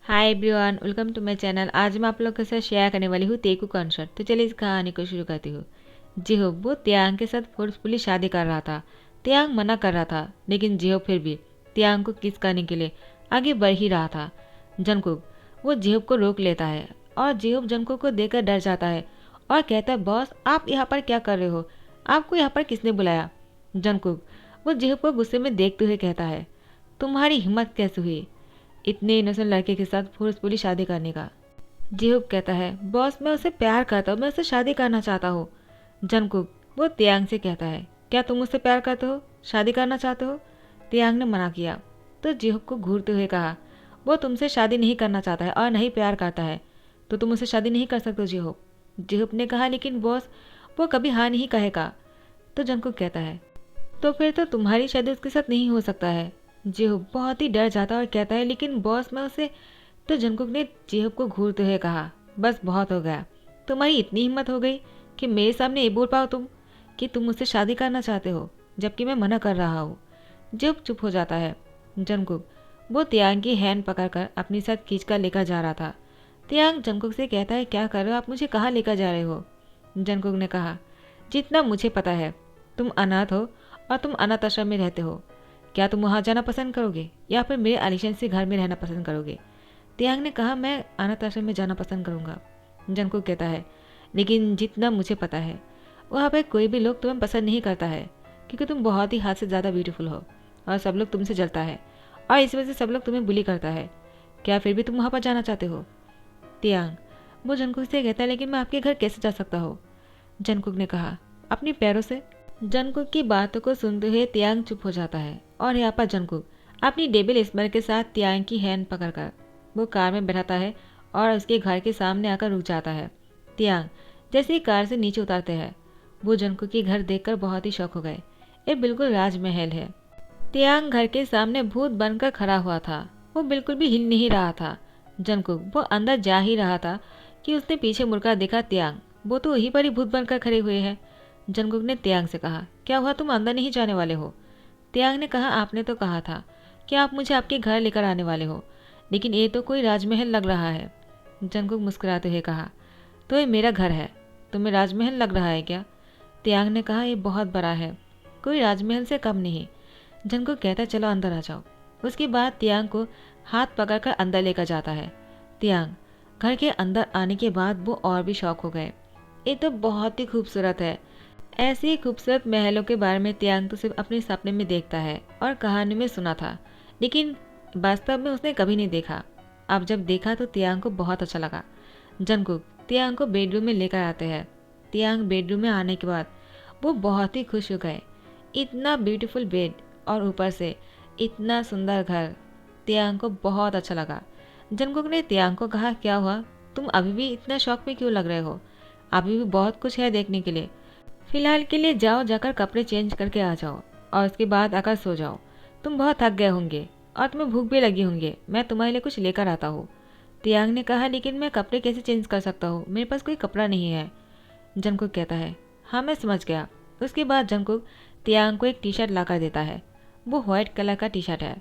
Hi everyone, welcome to my channel. आज मैं आप लोग के साथ शेयर करने वाली हूँ तेकू कॉन्सर्ट। तो चलिए इस कहानी को शुरू करती हूँ। जिहो वो तियांग के साथ फोर्सफुली शादी कर रहा था। तियांग मना कर रहा था, लेकिन जिहो फिर भी तियांग को किस करने के लिए आगे बढ़ ही रहा था। जंगकुक वो जिहो को रोक लेता है और जिहो जंगकुक को देखकर डर जाता है और कहता है, बॉस आप यहाँ पर क्या कर रहे हो? आपको यहाँ पर किसने बुलाया? जंगकुक वो जिहो को गुस्से में देखते हुए कहता है, तुम्हारी हिम्मत कैसे हुई इतने इनोसेंट लड़के के साथ फोर्सफुली शादी करने का? जिहुक कहता है, बॉस मैं उसे प्यार करता हूँ, मैं उससे शादी करना चाहता हूँ। जंगकुक वो तियांग से कहता है, क्या तुम उससे प्यार करते हो, शादी करना चाहते हो? तियांग ने मना किया तो जिहुक को घूरते हुए कहा, वो तुमसे शादी नहीं करना चाहता है और नहीं प्यार करता है, तो तुम उससे शादी नहीं कर सकते हो जिहुक। जिहुक ने कहा, लेकिन बॉस वो कभी हाँ नहीं कहेगा। तो जंगकुक कहता है, तो फिर तो तुम्हारी शादी उसके साथ नहीं हो सकता है। जिहुक बहुत ही डर जाता है और कहता है, लेकिन बॉस मैं उसे। तो जंगकुक ने जिहुक को घूरते हुए कहा, बस बहुत हो गया, तुम्हारी इतनी हिम्मत हो गई कि मेरे सामने ये बोल पाओ तुम कि तुम मुझसे शादी करना चाहते हो, जबकि मैं मना कर रहा हूँ। जिहुक चुप हो जाता है। जंगकुक वो तियांग की हैंड पकड़कर अपने साथ खींचकर लेकर जा रहा था। तियांग जंगकुक से कहता है, क्या कर रहे हो आप, मुझे कहाँ लेकर जा रहे हो? जंगकुक ने कहा, जितना मुझे पता है तुम अनाथ हो और तुम अनाथ आश्रम में रहते हो। क्या तुम वहाँ जाना पसंद करोगे या फिर मेरे आलिशान से घर में रहना पसंद करोगे? तियांग ने कहा, मैं अनाथ आश्रम में जाना पसंद करूँगा। जंगकुक कहता है, लेकिन जितना मुझे पता है वहाँ पर कोई भी लोग तुम्हें पसंद नहीं करता है, क्योंकि तुम बहुत ही हाथ से ज़्यादा ब्यूटीफुल हो और सब लोग तुमसे जलता है और इस वजह से सब लोग तुम्हें बुली करता है। क्या फिर भी तुम वहाँ पर जाना चाहते हो? तियांग वो जंगकुक से कहता है, लेकिन मैं आपके घर कैसे जा सकता हूँ? जंगकुक ने कहा, अपने पैरों से। जंगकुक की बातों को सुनते हुए तियांग चुप हो जाता है और यहाँ पर जंगकुक अपनी डेबिल स्मेल के साथ तियांग की हैंड पकड़कर वो कार में बैठाता है और उसके घर के सामने आकर रुक जाता है। तियांग जैसे ही कार से नीचे उतारते हैं, वो जंगकुक के घर देखकर बहुत ही शौक हो गए। ये बिल्कुल राजमहल है। तियांग घर के सामने भूत बनकर खड़ा हुआ था। वो बिल्कुल भी हिल नहीं रहा था। जंगकुक वो अंदर जा ही रहा था कि उसने पीछे मुड़कर देखा, तियांग वो तो वहीं पर ही भूत बनकर खड़े हुए हैं। जंगकुक ने तियांग से कहा, क्या हुआ, तुम अंदर नहीं जाने वाले हो? तियांग ने कहा, आपने तो कहा था कि आप मुझे आपके घर लेकर आने वाले हो, लेकिन ये तो कोई राजमहल लग रहा है। जंगकुक मुस्कुराते हुए कहा, तो ये मेरा घर है, तुम्हें राजमहल लग रहा है क्या? तियांग ने कहा, ये बहुत बड़ा है, कोई राजमहल से कम नहीं। जंगकुक कहता, चलो अंदर आ जाओ। उसके बाद तियांग को हाथ पकड़कर अंदर लेकर जाता है। तियांग घर के अंदर आने के बाद वो और भी शौक हो गए। ये तो बहुत ही खूबसूरत है। ऐसे ही खूबसूरत महलों के बारे में तियांग तो सिर्फ अपने सपने में देखता है और कहानी में सुना था, लेकिन वास्तव में उसने कभी नहीं देखा। अब जब देखा तो तियांग को बहुत अच्छा लगा। जंगकुक तियांग को बेडरूम में लेकर आते हैं। तियांग बेडरूम में आने के बाद वो बहुत ही खुश हो गए। इतना ब्यूटीफुल बेड और ऊपर से इतना सुंदर घर, तियांग को बहुत अच्छा लगा। जंगकुक ने तियांग को कहा, क्या हुआ, तुम अभी भी इतना शौक में क्यों लग रहे हो? अभी भी बहुत कुछ है देखने के लिए। फिलहाल के लिए जाओ, जाकर कपड़े चेंज करके आ जाओ और उसके बाद आकर सो जाओ। तुम बहुत थक गए होंगे और तुम्हें भूख भी लगी होंगे, मैं तुम्हारे लिए कुछ लेकर आता हूँ। तियांग ने कहा, लेकिन मैं कपड़े कैसे चेंज कर सकता हूँ, मेरे पास कोई कपड़ा नहीं है। जंगकुक कहता है, हाँ मैं समझ गया। उसके बाद जंगकुक तियांग को एक टी शर्ट ला कर देता है। वो व्हाइट कलर का टी शर्ट है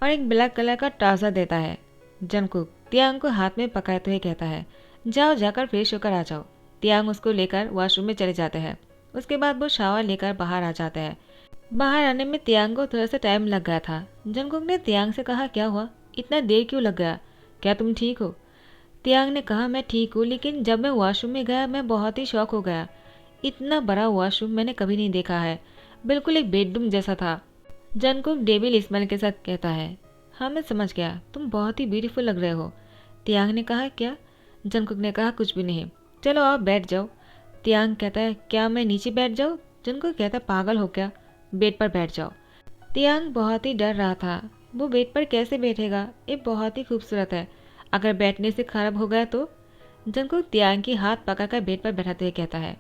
और एक ब्लैक कलर का ट्राउजर देता है। जंगकुक तियांग को हाथ में पकड़ते हुए कहता है, जाओ जाकर फ्रेश होकर आ जाओ। तियांग उसको लेकर वॉशरूम में चले जाते हैं। उसके बाद वो शावर लेकर बाहर आ जाता है। बाहर आने में तियांग को थोड़ा सा टाइम लग गया था। जंगकुक ने तियांग से कहा, क्या हुआ, इतना देर क्यों लग गया, क्या तुम ठीक हो? तियांग ने कहा, मैं ठीक हूँ, लेकिन जब मैं वॉशरूम में गया मैं बहुत ही शॉक हो गया। इतना बड़ा वॉशरूम मैंने कभी नहीं देखा है, बिल्कुल एक बेडरूम जैसा था। जंगकुक डेविल स्माइल के साथ कहता है, हाँ मैं समझ गया, तुम बहुत ही ब्यूटीफुल लग रहे हो। तियांग ने कहा, क्या? जंगकुक ने कहा, कुछ भी नहीं, चलो आप बैठ जाओ। तियांग कहता है, क्या मैं नीचे बैठ जाऊँ? जंगकुक कहता है, पागल हो क्या, बेड पर बैठ जाओ। तियांग बहुत ही डर रहा था, वो बेड पर कैसे बैठेगा, ये बहुत ही खूबसूरत है, अगर बैठने से खराब हो गया तो? जंगकुक तियांग की हाथ पकड़कर बेड पर बैठाते हुए कहता है,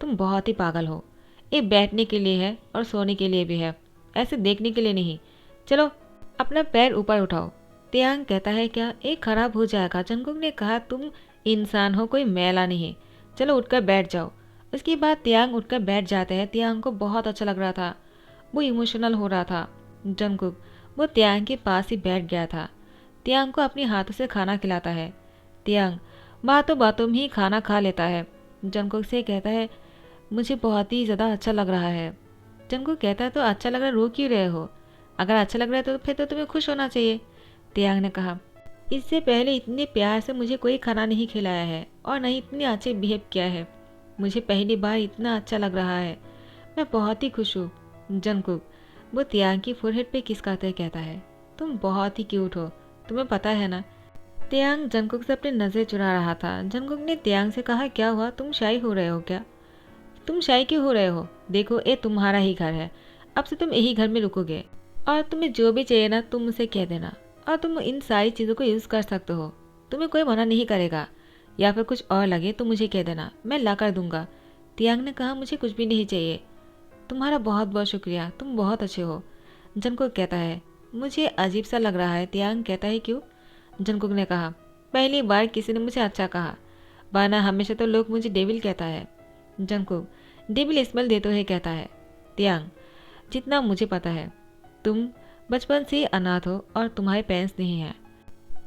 तुम बहुत ही पागल हो, ये बैठने के लिए है और सोने के लिए भी है, ऐसे देखने के लिए नहीं। चलो अपना पैर ऊपर उठाओ। तियांग कहता है, क्या ये खराब हो जाएगा? जंगकुक ने कहा, तुम इंसान हो, कोई मैला नहीं, चलो उठकर बैठ जाओ। उसके बाद तियांग उठकर बैठ जाते हैं। तियांग को बहुत अच्छा लग रहा था, वो इमोशनल हो रहा था। जंगकुक वो तियांग के पास ही बैठ गया था। तियांग को अपनी हाथों से खाना खिलाता है। तियांग बातों बातों में ही खाना खा लेता है। जंगकुक से कहता है मुझे बहुत ही ज़्यादा अच्छा लग रहा है। जंगकुक कहता है तो अच्छा लग रहा है, रो क्यों रहे हो? अगर अच्छा लग रहा है तो फिर तो तुम्हें खुश होना चाहिए। तियांग ने कहा इससे पहले इतने प्यार से मुझे कोई खाना नहीं खिलाया है और नहीं इतने अच्छे बिहेव किया है। मुझे पहली बार इतना अच्छा लग रहा है, मैं बहुत ही खुश हूँ। जंगकुक वो तियांग की फोरहेड पे किस करते कहता है तुम बहुत ही क्यूट हो, तुम्हें पता है ना। तियांग जंगकुक से अपनी नज़र चुरा रहा था। जंगकुक ने तियांग से कहा क्या हुआ, तुम शाई हो रहे हो क्या? तुम शाई क्यों हो रहे हो? देखो ये तुम्हारा ही घर है, अब से तुम यही घर में रुकोगे और तुम्हें जो भी चाहिए ना तुम मुझे कह देना और तुम इन सारी चीज़ों को यूज़ कर सकते हो, तुम्हें कोई मना नहीं करेगा। या फिर कुछ और लगे तो मुझे कह देना, मैं ला कर दूंगा। तियांग ने कहा मुझे कुछ भी नहीं चाहिए, तुम्हारा बहुत बहुत शुक्रिया, तुम बहुत अच्छे हो। जंगकुक कहता है मुझे अजीब सा लग रहा है। तियांग कहता है क्यों? जंगकुक ने कहा पहली बार किसी ने मुझे अच्छा कहा, वरना हमेशा तो लोग मुझे डेविल कहता है। जंगकुक डेविल स्मेल देते हुए कहता है तियांग जितना मुझे पता है तुम बचपन से ही अनाथ हो और तुम्हारे पेरेंट्स नहीं हैं।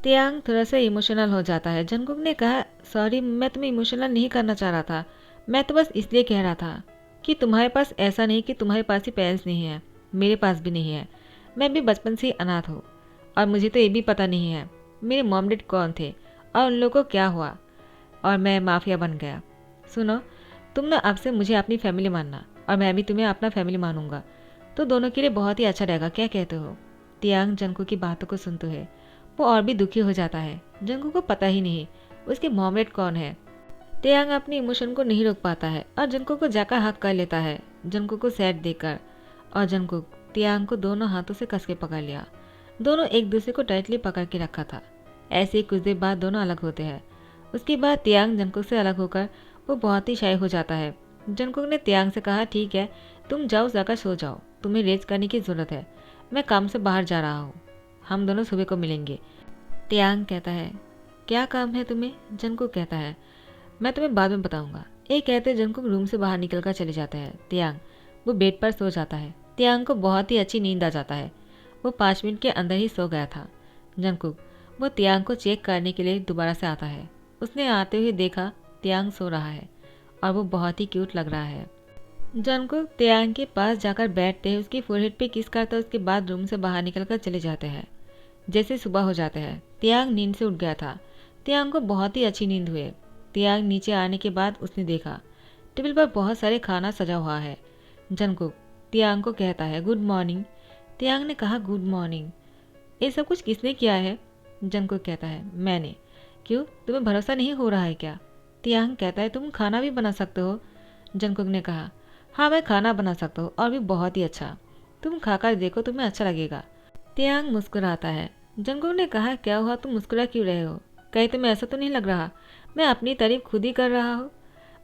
तियांग थोड़ा सा इमोशनल हो जाता है। जंगकुक ने कहा सॉरी, मैं तुम्हें इमोशनल नहीं करना चाह रहा था, मैं तो बस इसलिए कह रहा था कि तुम्हारे पास ऐसा नहीं कि तुम्हारे पास ही पेरेंट्स नहीं है, मेरे पास भी नहीं है। मैं भी बचपन से ही अनाथ हूँ और मुझे तो ये भी पता नहीं है मेरे मॉम डैड कौन थे और उन लोगों को क्या हुआ और मैं माफिया बन गया। सुनो, तुम ना अब से मुझे अपनी फैमिली मानना और मैं भी तुम्हें अपना फैमिली मानूंगा, तो दोनों के लिए बहुत ही अच्छा रहेगा, क्या कहते हो? तियांग जंगकुक की बातों को सुनते हुए वो और भी दुखी हो जाता है। जंगकुक को पता ही नहीं उसके मॉम डैड कौन है। तियांग अपनी इमोशन को नहीं रोक पाता है और जंगकुक को जाकर हक कर लेता है, जंगकुक को सैड देकर। और जंगकुक तियांग को दोनों हाथों से कस के पकड़ लिया। दोनों एक दूसरे को टाइटली पकड़ के रखा था। ऐसे ही कुछ देर बाद दोनों अलग होते हैं। उसके बाद तियांग जंगकुक से अलग होकर वो बहुत ही शाय हो जाता है। जंगकुक ने तियांग से कहा ठीक है, तुम जाओ जाकर सो जाओ, तुम्हें रेस्ट करने की ज़रूरत है, मैं काम से बाहर जा रहा हूँ, हम दोनों सुबह को मिलेंगे। तियांग कहता है क्या काम है तुम्हें? जंगकुक कहता है मैं तुम्हें बाद में बताऊंगा। ये कहते जंगकुक रूम से बाहर निकलकर चले जाते हैं। तियांग वो बेड पर सो जाता है। तियांग को बहुत ही अच्छी नींद आ जाता है। वो 5 मिनट के अंदर ही सो गया था। जंगकुक वो तियांग को चेक करने के लिए दोबारा से आता है। उसने आते हुए देखा तियांग सो रहा है और वो बहुत ही क्यूट लग रहा है। जंगकुक तियांग के पास जाकर बैठते हैं, उसकी फोरहेड पे किस करता है, उसके बाद रूम से बाहर निकलकर चले जाते हैं। जैसे सुबह हो जाते हैं तियांग नींद से उठ गया था। तियांग को बहुत ही अच्छी नींद हुई। तियांग नीचे आने के बाद उसने देखा टेबल पर बहुत सारे खाना सजा हुआ है। जंगकुक तियांग को कहता है गुड मॉर्निंग। तियांग ने कहा गुड मॉर्निंग, ये सब कुछ किसने किया है? जंगकुक कहता है मैंने। क्यों, तुम्हें भरोसा नहीं हो रहा है क्या? तियांग कहता है तुम खाना भी बना सकते हो। जंगकुक ने कहा हाँ मैं खाना बना सकता हूँ और भी बहुत ही अच्छा, तुम खाकर देखो तुम्हें अच्छा लगेगा। तियांग मुस्कुराता है। जंगकुक ने कहा क्या हुआ, तुम मुस्कुरा क्यों रहे हो? कहीं तुम्हें ऐसा तो नहीं लग रहा मैं अपनी तारीफ खुद ही कर रहा हूँ?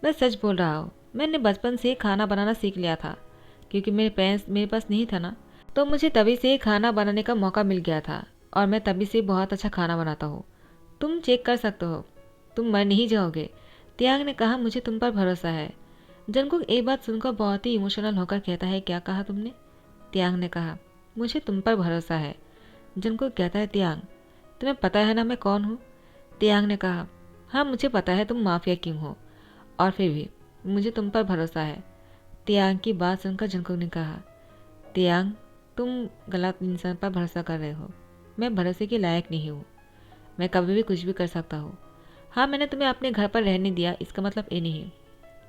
मैं सच बोल रहा हूँ, मैंने बचपन से खाना बनाना सीख लिया था क्योंकि मेरे पेरेंट्स मेरे पास नहीं था ना, तो मुझे तभी से खाना बनाने का मौका मिल गया था और मैं तभी से बहुत अच्छा खाना बनाता हूँ। तुम चेक कर सकते हो, तुम मर नहीं जाओगे। तियांग ने कहा मुझे तुम पर भरोसा है। जंगकुक एक बात सुनकर बहुत ही इमोशनल होकर कहता है क्या कहा तुमने? तियांग ने कहा मुझे तुम पर भरोसा है। जंगकुक कहता है तियांग तुम्हें पता है ना मैं कौन हूँ? तियांग ने कहा हाँ मुझे पता है तुम माफिया किंग हो और फिर भी मुझे तुम पर भरोसा है। तियांग की बात सुनकर जंगकुक ने कहा तियांग तुम गलत इंसान पर भरोसा कर रहे हो, मैं भरोसे के लायक नहीं हूँ, मैं कभी भी कुछ भी कर सकता हूँ। हाँ मैंने तुम्हें अपने घर पर रहने दिया, इसका मतलब ये नहीं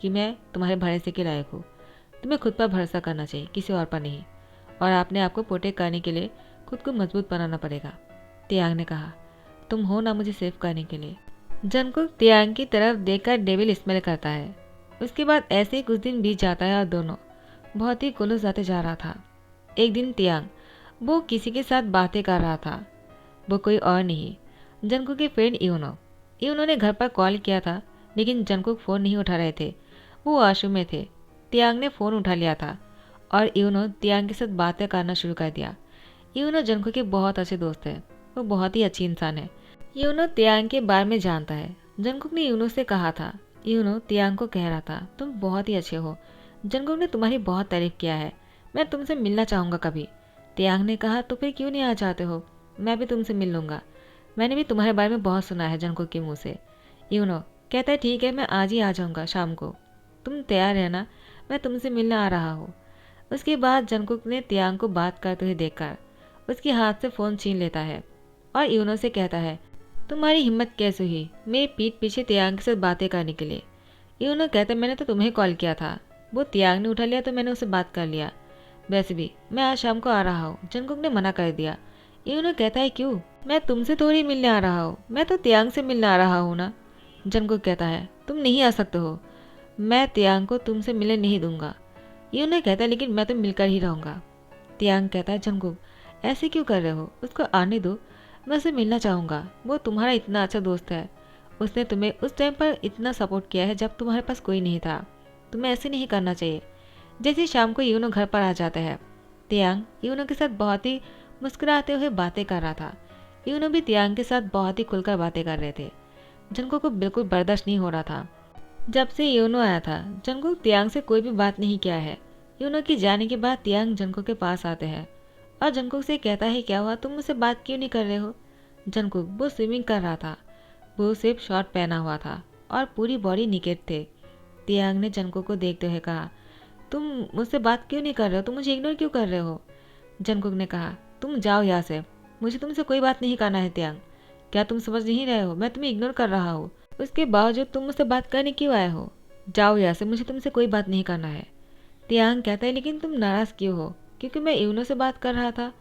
कि मैं तुम्हारे भरोसे के लायक हूँ। तुम्हें खुद पर भरोसा करना चाहिए, किसी और पर नहीं, और आपने आपको प्रोटेक्ट करने के लिए खुद को मजबूत बनाना पड़ेगा। तियांग ने कहा तुम हो ना मुझे सेव करने के लिए। जंगकुक तियांग की तरफ देखकर डेविल स्मेल करता है। उसके बाद ऐसे ही कुछ दिन बीत जाता है और दोनों बहुत ही क्लोज आते जा रहा था। एक दिन तियांग वो किसी के साथ बातें कर रहा था, वो कोई और नहीं जंगकुक के फ्रेंड यूनो। यूनो ने घर पर कॉल किया था लेकिन जंगकुक फ़ोन नहीं उठा रहे थे, वो वॉशरूम में थे। तियांग ने फ़ोन उठा लिया था और यूनो तियांग के साथ बातें करना शुरू कर दिया। यूनो जंगकुक के बहुत अच्छे दोस्त है, वो बहुत ही अच्छी इंसान है। यूनो तियांग के बारे में जानता है। जंगकुक ने यूनो से कहा था, यूनो तियांग को कह रहा था तुम बहुत ही अच्छे हो, जंगकुक ने तुम्हारी बहुत तारीफ किया है, मैं तुमसे मिलना चाहूँगा कभी। तियांग ने कहा तो फिर क्यों नहीं आ जाते हो, मैं भी तुमसे मिल लूँगा। मैंने भी तुम्हारे बारे में बहुत सुना है जंगकुक के मुंह से। यूनो कहता है ठीक है, मैं आज ही आ जाऊँगा शाम को। तुम तैयार रहना, मैं तुमसे मिलने आ रहा हूँ। उसके बाद जंगकुक ने तियांग को बात करते हुए देखकर उसके हाथ से फ़ोन छीन लेता है और यूनो से कहता है, तुम्हारी हिम्मत कैसे हुई मेरी पीठ पीछे तियांग के साथ बातें करने के लिए। यूनो कहता है मैंने तो तुम्हें कॉल किया था, वो तियांग ने उठा लिया तो मैंने उससे बात कर लिया। वैसे भी मैं आज शाम को आ रहा हूँ, जंगकुक ने मना कर दिया। यूनो कहता है क्यों, मैं तुमसे थोड़ी मिलने आ रहा हूँ, मैं तो तियांग से मिलने आ रहा हूँ ना। जंगकुक कहता है तुम नहीं आ सकते हो, मैं तियांग को तुमसे मिलने नहीं दूंगा। यूनो कहता है लेकिन मैं तो मिलकर ही रहूँगा। तियांग कहता है जंगकुक ऐसे क्यों कर रहे हो, उसको आने दो, मैं उसे मिलना चाहूँगा, वो तुम्हारा इतना अच्छा दोस्त है, उसने तुम्हें उस टाइम पर इतना सपोर्ट किया है जब तुम्हारे पास कोई नहीं था, तुम्हें ऐसे नहीं करना चाहिए। जैसे शाम को यूनो घर पर आ जाता है, तियांग यूनो के साथ बहुत ही मुस्कुराते हुए बातें कर रहा था। यूनो भी तियांग के साथ बहुत ही खुलकर बातें कर रहे थे। जंगकुक को बिल्कुल बर्दाश्त नहीं हो रहा था। जब से यूनो आया था जंगकुक तियांग से कोई भी बात नहीं किया है। यूनो के जाने के बाद तियांग जंगकुक के पास आते हैं और जंगकुक से कहता है क्या हुआ, तुम मुझसे बात क्यों नहीं कर रहे हो। जंगकुक वो स्विमिंग कर रहा था, वो सिर्फ शॉर्ट पहना हुआ था और पूरी बॉडी निकेट थे। तियांग ने जंगकुक को देखते हुए कहा, तुम मुझसे बात क्यों नहीं कर रहे हो, तुम मुझे इग्नोर क्यों कर रहे हो। जंगकुक ने कहा तुम जाओ यहाँ से, मुझे तुमसे कोई बात नहीं करना है। तियांग क्या तुम समझ नहीं रहे हो, मैं तुम्हें इग्नोर कर रहा हूँ, उसके बावजूद तुम मुझसे बात करने क्यों आए हो। जाओ यहाँ से, मुझे तुमसे कोई बात नहीं करना है। तियांग कहता है लेकिन तुम नाराज़ क्यों हो, क्योंकि मैं यूनो से बात कर रहा था।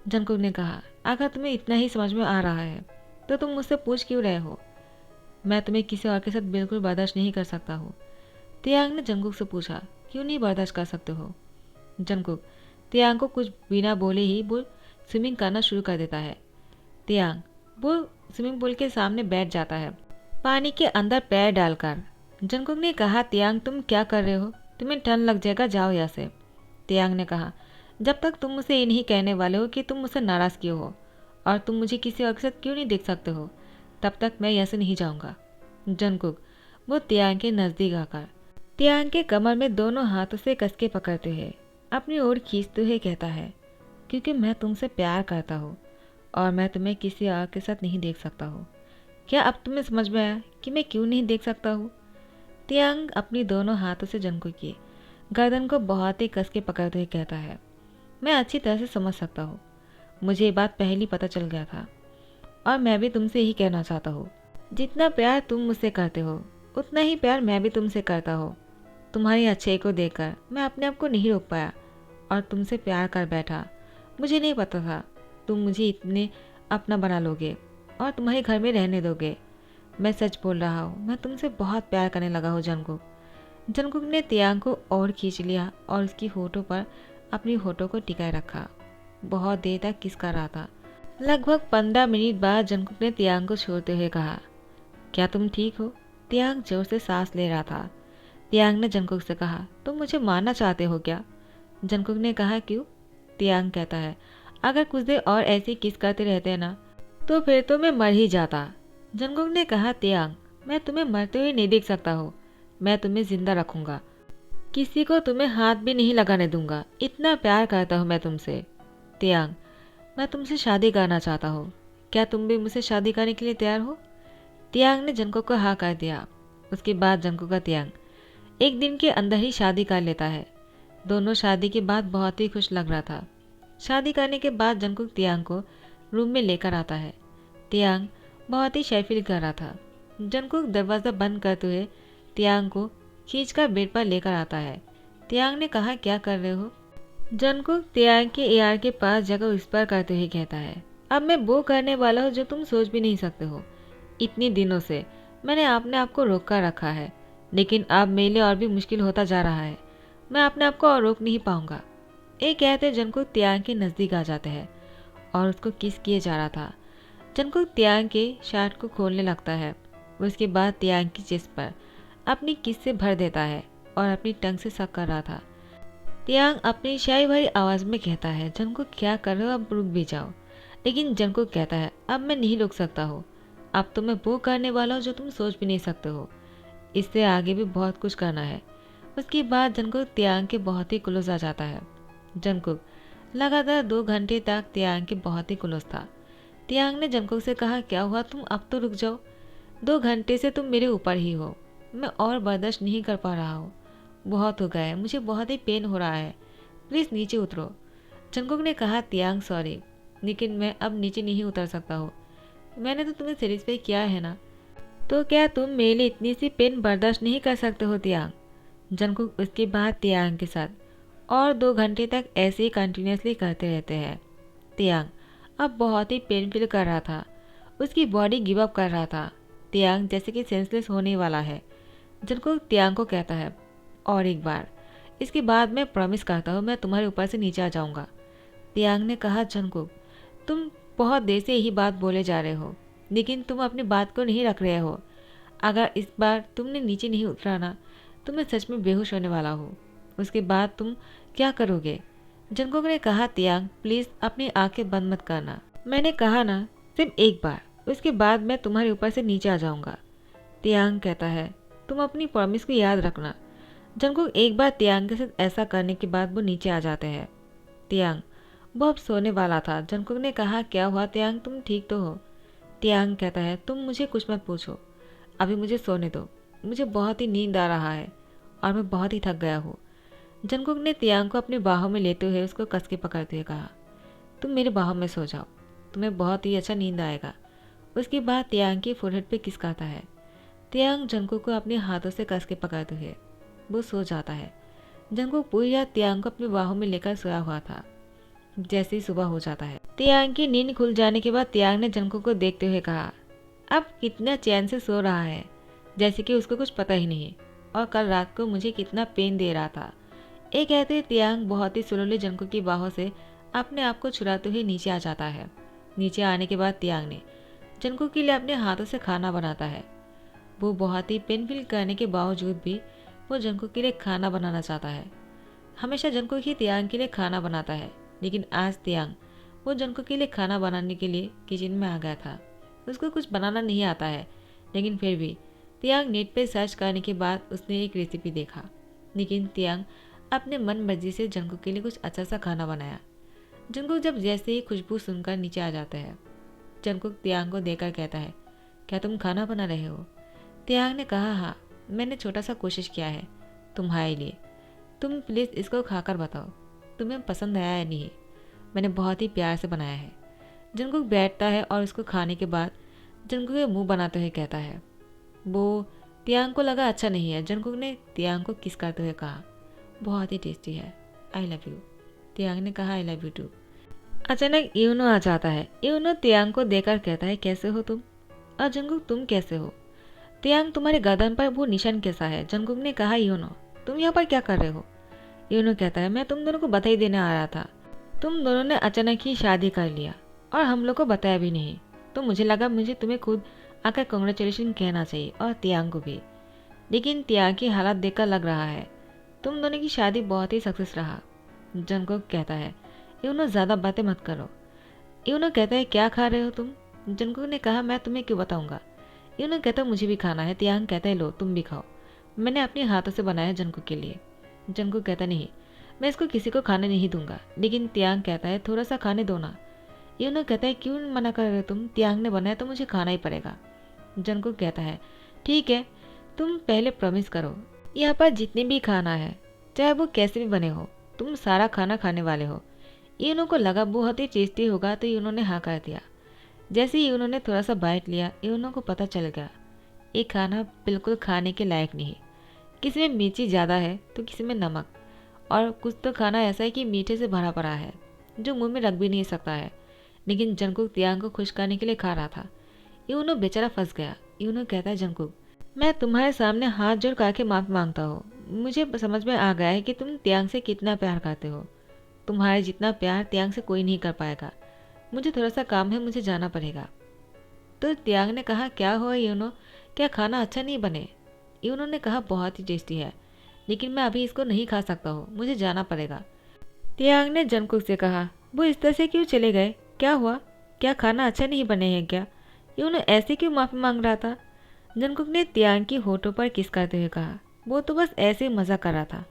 जंगकुक ने कहा अगर तुम्हें इतना ही समझ में आ रहा है तो तुम मुझसे पूछ क्यों रहे हो, मैं तुम्हें किसी और के साथ बिल्कुल बर्दाश्त नहीं कर सकता हूँ। तियांग ने जंगकुक से पूछा क्यों नहीं बर्दाश्त कर सकते हो। जंगकुक तियांग को कुछ बिना बोले ही वो स्विमिंग करना शुरू कर देता है। तियांग वो स्विमिंग पूल के सामने बैठ जाता है, पानी के अंदर पैर डालकर। जंगकुक ने कहा तियांग तुम क्या कर रहे हो, तुम्हें ठंड लग जाएगा, जाओ यहाँ से। तियांग ने कहा जब तक तुम मुझसे ये नहीं कहने वाले हो कि तुम मुझसे नाराज़ क्यों हो और तुम मुझे किसी और के साथ क्यों नहीं देख सकते हो, तब तक मैं यहाँ से नहीं जाऊँगा। जंगकुक वो तियांग के नज़दीक आकर तियांग के कमर में दोनों हाथों से कस के पकड़ते हुए अपनी ओर खींचते हुए कहता है क्योंकि मैं तुमसे प्यार करता हूँ और मैं तुम्हें किसी और के साथ नहीं देख सकता हूँ। क्या अब तुम्हें समझ में आया कि मैं क्यों नहीं देख सकता हूँ। तियांग अपनी दोनों हाथों से जंगकुक की गर्दन को बहुत ही कस के पकड़ते हुए कहता है मैं अच्छी तरह से समझ सकता हूँ, मुझे ये बात पहले ही पता चल गया था और मैं भी तुमसे यही कहना चाहता हूँ, जितना प्यार तुम मुझसे करते हो उतना ही प्यार मैं भी तुमसे करता हूँ। तुम्हारी अच्छाई को देखकर मैं अपने आप को नहीं रोक पाया और तुमसे प्यार कर बैठा। मुझे नहीं पता था तुम मुझे इतने अपना बना लोगे और तुम्हारे घर में रहने दोगे। मैं सच बोल रहा हूँ, मैं तुमसे बहुत प्यार करने लगा हूँ जंगकुक। जंगकुक ने तियांग को और खींच लिया और उसकी होठों पर अपनी होठों को टिकाए रखा। बहुत देर तक किस कर रहा था। लगभग 15 मिनट बाद जंगकुक ने तियांग को छोड़ते हुए कहा क्या तुम ठीक हो। तियांग जोर से सांस ले रहा था। तियांग ने जंगकुक से कहा तुम मुझे मारना चाहते हो क्या। जंगकुक ने कहा क्यों। तियांग कहता है अगर कुछ देर और ऐसे किस करते रहते ना तो फिर तो मैं मर ही जाता। जंगकुक ने कहा तियांग मैं तुम्हें मरते हुए नहीं देख सकता हूँ, मैं तुम्हें जिंदा रखूंगा, किसी को तुम्हें हाथ भी नहीं लगाने दूंगा, इतना प्यार करता हूँ मैं तुमसे। तियांग मैं तुमसे शादी करना चाहता हूँ, क्या तुम भी मुझसे शादी करने के लिए तैयार हो। तियांग ने जंगकुक को हाँ कर दिया। उसके बाद जंगकुक का तियांग एक दिन के अंदर ही शादी कर लेता है। दोनों शादी के बाद बहुत ही खुश लग रहा था। शादी करने के बाद जंगकुक तियांग को रूम में लेकर आता है। तियांग बहुत ही शाय फील कर रहा था। जंगकुक दरवाज़ा बंद करते हुए तियांग को खींचकर बेड पर लेकर आता है। तियांग ने कहा क्या कर रहे हो। जंगकुक तियांग के एआर के पास जगह विस्पर करते हुए कहता है अब मैं वो करने वाला हूँ जो तुम सोच भी नहीं सकते हो। इतने दिनों से मैंने अपने आप को रोक कर रखा है, लेकिन अब मेरे लिए और भी मुश्किल होता जा रहा है, मैं अपने आप को और रोक नहीं पाऊंगा। एक कहते जंगकुक तियांग के नज़दीक आ जाते हैं और उसको किस किए जा रहा था। जंगकुक तियांग के शर्ट को खोलने लगता है। उसके बाद तियांग की चेस्ट पर अपनी किस से भर देता है और अपनी टंग से सक कर रहा था। तियांग अपनी शाही भरी आवाज़ में कहता है जंगकुक क्या कर रहे हो, अब रुक भी जाओ। लेकिन जंगकुक कहता है अब मैं नहीं रुक सकता हूँ, अब तो मैं वो करने वाला हूँ जो तुम सोच भी नहीं सकते हो, इससे आगे भी बहुत कुछ करना है। उसके बाद जंगकुक तियांग के बहुत ही क्लोज आ जाता है। जंगकुक लगातार 2 घंटे तक तियांग के बहुत ही क्लोज था। तियांग ने जंगकुक से कहा, क्या हुआ, तुम अब तो रुक जाओ। 2 घंटे से तुम मेरे ऊपर ही हो, मैं और बर्दाश्त नहीं कर पा रहा हूँ। बहुत हो गया है, मुझे बहुत ही पेन हो रहा है, प्लीज़ नीचे उतरो। जंगकुक ने कहा, तियांग सॉरी, लेकिन मैं अब नीचे नहीं उतर सकता हूँ। मैंने तो तुम्हें सेटिस्फाई किया है ना, तो क्या तुम मेरे लिए इतनी सी पेन बर्दाश्त नहीं कर सकते हो तियांग। जंगकुक उसके बाद तियांग के साथ और 2 घंटे तक ऐसे ही कंटिन्यूसली करते रहते हैं। तियांग अब बहुत ही पेन फील कर रहा था, उसकी बॉडी गिव अप कर रहा था। तियांग जैसे कि सेंसलेस होने वाला है। जंगकुक तियांग को कहता है, और एक बार, इसके बाद मैं प्रॉमिस करता हूँ मैं तुम्हारे ऊपर से नीचे आ जाऊँगा। तियांग ने कहा, जंगकुक तुम बहुत देर से यही बात बोले जा रहे हो, लेकिन तुम अपनी बात को नहीं रख रहे हो। अगर इस बार तुमने नीचे नहीं उतरा ना, तो मैं सच में बेहोश होने वाला हूँ। उसके बाद तुम क्या करोगे। जंगकुक ने कहा, तियांग प्लीज़ अपनी आंखें बंद मत करना, मैंने कहा ना सिर्फ एक बार, उसके बाद मैं तुम्हारे ऊपर से नीचे आ जाऊँगा। तियांग कहता है, तुम अपनी प्रॉमिस को याद रखना। जंगकुक एक बार तियांग के साथ ऐसा करने के बाद वो नीचे आ जाते हैं। तियांग वो अब सोने वाला था। जंगकुक ने कहा, क्या हुआ तियांग, तुम ठीक तो हो। तियांग कहता है, तुम मुझे कुछ मत पूछो, अभी मुझे सोने दो, मुझे बहुत ही नींद आ रहा है और मैं बहुत ही थक गया हूँ। जंगकुक ने तियांग को अपनी बाहों में लेते हुए उसको कस के पकड़ते हुए कहा, तुम मेरी बाहों में सो जाओ, तुम्हें बहुत ही अच्छा नींद आएगा। उसके बाद तियांग की फोरहेड पे किस करता है। तियांग जंगकुक को अपने हाथों से कस के पकड़ते हुए वो सो जाता है। जंगकुक पूरी रात तियांग को अपनी बाहों में लेकर सोया हुआ था। जैसे ही सुबह हो जाता है, तियांग की नींद खुल जाने के बाद तियांग ने जंगकुक को देखते हुए कहा, अब कितना चैन से सो रहा है, जैसे कि उसको कुछ पता ही नहीं, और कल रात को मुझे कितना पेन दे रहा था। ये कहते तियांग बहुत ही स्लोली जंगकुक की बाहों से अपने आप को छुड़ाते हुए नीचे आ जाता है। नीचे आने के बाद तियांग ने जंगकुक के लिए अपने हाथों से खाना बनाता है। वो बहुत ही पेन फील करने के बावजूद भी वो जंगकुक के लिए खाना बनाना चाहता है। हमेशा जंगकुक ही तियांग के लिए खाना बनाता है, लेकिन आज तियांग वो जंगकुक के लिए खाना बनाने के लिए किचन में आ गया था। उसको कुछ बनाना नहीं आता है, लेकिन फिर भी तियांग नेट पे सर्च करने के बाद उसने एक रेसिपी देखा। लेकिन तियांग अपने मन मर्जी से जंगकुक के लिए कुछ अच्छा सा खाना बनाया। जंगकुक जब जैसे ही खुशबू सुनकर नीचे आ जाता है, जंगकुक तियांग को देखकर कहता है, क्या तुम खाना बना रहे हो। तियांग ने कहा, हाँ, मैंने छोटा सा कोशिश किया है तुम्हारे लिए, तुम प्लीज़ इसको खाकर बताओ तुम्हें पसंद आया या नहीं, मैंने बहुत ही प्यार से बनाया है। जंगकुक बैठता है और उसको खाने के बाद जंगकुक के मुंह बनाते हुए कहता है। वो तियांग को लगा अच्छा नहीं है। जंगकुक ने तियांग को किस करते हुए कहा, बहुत ही टेस्टी है, आई लव यू। तियांग ने कहा, आई लव यू टू। अचानक यूनो आ जाता है। यूनो तियांग को देखकर कहता है, कैसे हो तुम। और जंगकुक, तुम कैसे हो। तियांग, तुम्हारे गर्दन पर वो निशान कैसा है। जंगकुक ने कहा, यूनो तुम यहाँ पर क्या कर रहे हो। यूनो कहता है, मैं तुम दोनों को बधाई देने आ रहा था, तुम दोनों ने अचानक ही शादी कर लिया और हम लोग को बताया भी नहीं, तो मुझे लगा मुझे तुम्हें खुद आकर कॉन्ग्रेचुलेशन कहना चाहिए, और तियांग को भी। लेकिन तियांग की हालत देखकर लग रहा है तुम दोनों की शादी बहुत ही सक्सेस रहा। जंगकुक कहता है, यूनो ज़्यादा बातें मत करो। यूनो कहता है, क्या खा रहे हो तुम। जंगकुक ने कहा, मैं तुम्हें क्यों बताऊंगा। यूनो कहता है, मुझे भी खाना है। तियांग कहता है, लो तुम भी खाओ, मैंने अपने हाथों से बनाया जंगकुक के लिए। जंगकुक कहता, नहीं, मैं इसको किसी को खाने नहीं दूंगा। लेकिन तियांग कहता है, थोड़ा सा खाने दो ना। यूनो कहता है, क्यों मना कर रहे हो तुम, तियांग ने बनाया तो मुझे खाना ही पड़ेगा। जंगकुक कहता है, ठीक है, तुम पहले प्रॉमिस करो, यहाँ पर जितने भी खाना है चाहे वो कैसे भी बने हो, तुम सारा खाना खाने वाले हो। यूनो को लगा बहुत ही टेस्टी होगा, तो यूनो ने हाँ कर दिया। जैसे ही यूनो ने थोड़ा सा बाइट लिया, यूनो को पता चल गया ये खाना बिल्कुल खाने के लायक नहीं। किसी में मिर्ची ज़्यादा है तो किसी में नमक, और कुछ तो खाना ऐसा है कि मीठे से भरा पड़ा है जो मुंह में रख भी नहीं सकता है। लेकिन जंगकुक तियांग को खुश करने के लिए खा रहा था। यूनो बेचारा फंस गया। यूनो कहता है, जंगकुक, मैं तुम्हारे सामने हाथ जोड़ करके माफ़ी मांगता हूँ। मुझे समझ में आ गया है कि तुम तियांग से कितना प्यार करते हो। तुम्हारे जितना प्यार तियांग से कोई नहीं कर पाएगा। मुझे थोड़ा सा काम है, मुझे जाना पड़ेगा। तो तियांग ने कहा, क्या हुआ यूनो, क्या खाना अच्छा नहीं बने। यूनो ने कहा, बहुत ही टेस्टी है, लेकिन मैं अभी इसको नहीं खा सकता हूँ, मुझे जाना पड़ेगा। तियांग ने जंगकुक से कहा, वो इस तरह से क्यों चले गए, क्या हुआ, क्या खाना अच्छा नहीं बने हैं क्या। यूनो ऐसे क्यों माफ़ी मांग रहा था। जंगकुक ने तियांग की होठों पर किस करते हुए कहा, वो तो बस ऐसे ही मज़ा कर रहा था,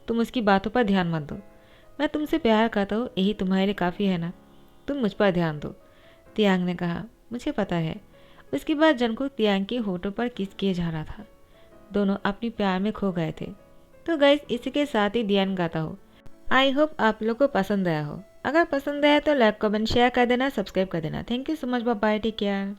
तुम उसकी बातों पर ध्यान मत दो। मैं तुमसे प्यार करता हूँ, यही तुम्हारे लिए काफ़ी है ना, तुम मुझ पर ध्यान दो। तियांग ने कहा, मुझे पता है। उसके बाद जंगकुक तियांग के होठों पर किस किए जा रहा था। दोनों अपनी प्यार में खो गए थे। तो गाइस, इसी के साथ ही ध्यान गाता हो। आई होप आप लोग को पसंद आया हो। अगर पसंद आया तो लाइक कमेंट शेयर कर देना, सब्सक्राइब कर देना। Thank you so much, bye bye, take care.